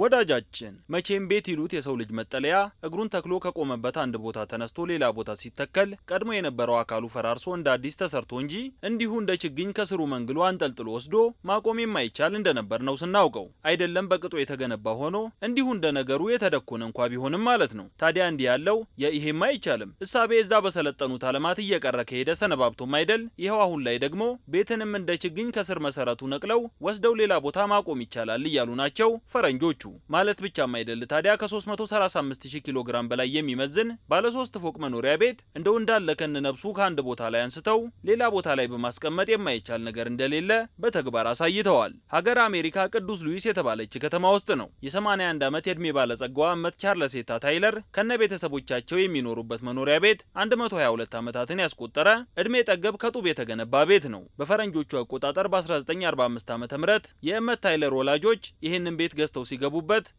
ወዳጃችን መቼም ቤት ይሉት የሰው ልጅ መጠለያ እግሩን ተክሎ ከቆመበት አንድ ቦታ ተነስቶ ሌላ ቦታ ሲተከል ቀድሞ የነበረው አካሉ ፈራርሶ እንደ አዲስ ተሰርቶ እንጂ እንዲሁ እንደ ችግኝ ከስሩ መንግሎ አንጠልጥሎ ወስዶ ማቆም የማይቻል እንደነበር ነው ስናውቀው። አይደለም በቅጦ የተገነባ ሆኖ እንዲሁ እንደ ነገሩ የተደኮነ እንኳን ቢሆንም ማለት ነው። ታዲያ እንዲህ ያለው ይሄማ አይቻልም እሳቤ እዛ በሰለጠኑት ዓለማት እየቀረ ከሄደ ሰነባብቶም አይደል ይሄው አሁን ላይ ደግሞ ቤትንም እንደ ችግኝ ከስር መሰረቱ ነቅለው ወስደው ሌላ ቦታ ማቆም ይቻላል እያሉ ናቸው ፈረንጆቹ። ማለት ብቻም አይደል ታዲያ ከ335000 ኪሎ ግራም በላይ የሚመዝን ባለ 3 ፎቅ መኖሪያ ቤት እንደው እንዳለ ከነነብሱ ከአንድ ቦታ ላይ አንስተው ሌላ ቦታ ላይ በማስቀመጥ የማይቻል ነገር እንደሌለ በተግባር አሳይተዋል። ሀገር አሜሪካ ቅዱስ ሉዊስ የተባለች ከተማ ውስጥ ነው የ81 ዓመት የእድሜ ባለጸጋዋ እመት ቻርለሴታ ታይለር ከነቤተሰቦቻቸው የሚኖሩበት መኖሪያ ቤት 122 ዓመታትን ያስቆጠረ እድሜ ጠገብ ከጡብ የተገነባ ቤት ነው። በፈረንጆቹ አቆጣጠር በ1945 ዓመተ ምህረት የእመት ታይለር ወላጆች ይህንን ቤት ገዝተው ሲገቡበት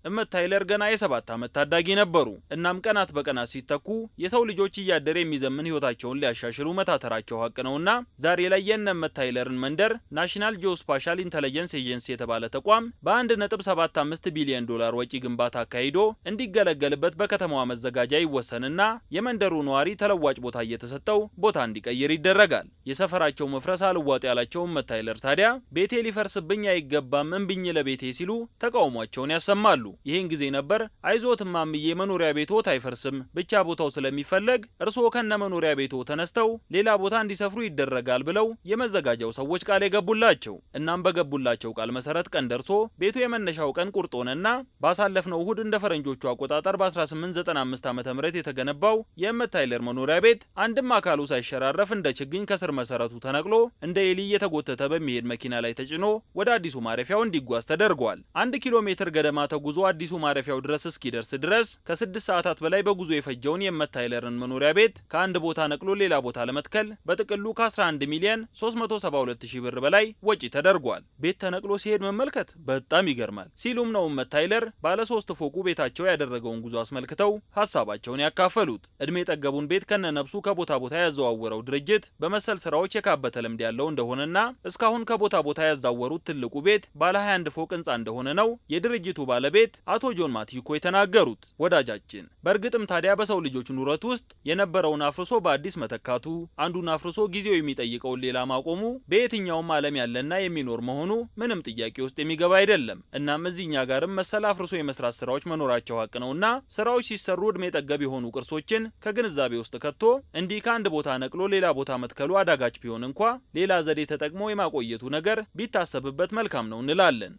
እመት ታይለር ገና የ7 ዓመት ታዳጊ ነበሩ። እናም ቀናት በቀናት ሲተኩ የሰው ልጆች እያደረ የሚዘምን ህይወታቸውን ሊያሻሽሉ መታተራቸው ሀቅ ነውና ዛሬ ላይ የእመት ታይለርን መንደር ናሽናል ጂኦስፓሻል ኢንተለጀንስ ኤጀንሲ የተባለ ተቋም በ1.75 ቢሊዮን ዶላር ወጪ ግንባታ አካሂዶ እንዲገለገልበት በከተማዋ መዘጋጃ ይወሰንና የመንደሩ ነዋሪ ተለዋጭ ቦታ እየተሰጠው ቦታ እንዲቀይር ይደረጋል። የሰፈራቸው መፍረስ አልዋጥ ያላቸው እመት ታይለር ታዲያ ቤቴ ሊፈርስብኝ አይገባም እምብኝ ለቤቴ ሲሉ ተቃውሟቸውን ያሰማሉ። ይሄን ጊዜ ነበር አይዞት ማምዬ መኖሪያ ቤቶት አይፈርስም ብቻ ቦታው ስለሚፈለግ እርስዎ ከነ መኖሪያ ቤቶ ተነስተው ሌላ ቦታ እንዲሰፍሩ ይደረጋል ብለው የመዘጋጃው ሰዎች ቃል የገቡላቸው። እናም በገቡላቸው ቃል መሰረት ቀን ደርሶ ቤቱ የመነሻው ቀን ቁርጥ ሆነና ባሳለፍነው እሁድ እንደ ፈረንጆቹ አቆጣጠር በ1895 ዓመተ ምህረት የተገነባው የእመት ታይለር መኖሪያ ቤት አንድም አካሉ ሳይሸራረፍ እንደ ችግኝ ከስር መሰረቱ ተነቅሎ እንደ ኤሊ የተጎተተ በሚሄድ መኪና ላይ ተጭኖ ወደ አዲሱ ማረፊያው እንዲጓዝ ተደርጓል። 1 ኪሎ ሜትር ገደማ ተጉዞ አዲሱ ማረፊያው ድረስ እስኪደርስ ድረስ ከ6 ሰዓታት በላይ በጉዞ የፈጀውን የእመት ታይለርን መኖሪያ ቤት ከአንድ ቦታ ነቅሎ ሌላ ቦታ ለመትከል በጥቅሉ ከ11 ሚሊዮን 372000 ብር በላይ ወጪ ተደርጓል። ቤት ተነቅሎ ሲሄድ መመልከት በጣም ይገርማል ሲሉም ነው እመት ታይለር ባለ 3 ፎቁ ቤታቸው ያደረገውን ጉዞ አስመልክተው ሐሳባቸውን ያካፈሉት። እድሜ ጠገቡን ቤት ከነነብሱ ከቦታ ቦታ ያዘዋወረው ድርጅት በመሰል ስራዎች የካበተ ልምድ ያለው እንደሆነና እስካሁን ከቦታ ቦታ ያዛወሩት ትልቁ ቤት ባለ 21 ፎቅ ህንጻ እንደሆነ ነው የድርጅቱ ባለቤት አቶ ጆን ማቲኮ የተናገሩት። ወዳጃችን በእርግጥም ታዲያ በሰው ልጆች ኑረት ውስጥ የነበረውን አፍርሶ በአዲስ መተካቱ አንዱን አፍርሶ ጊዜው የሚጠይቀውን ሌላ ማቆሙ በየትኛውም ዓለም ያለና የሚኖር መሆኑ ምንም ጥያቄ ውስጥ የሚገባ አይደለም። እናም እዚህኛ ጋርም መሰል አፍርሶ የመስራት ስራዎች መኖራቸው ሀቅ ነውና ስራዎች ሲሰሩ እድሜ ጠገብ የሆኑ ቅርሶችን ከግንዛቤ ውስጥ ከቶ እንዲህ ከአንድ ቦታ ነቅሎ ሌላ ቦታ መትከሉ አዳጋች ቢሆን እንኳ ሌላ ዘዴ ተጠቅሞ የማቆየቱ ነገር ቢታሰብበት መልካም ነው እንላለን።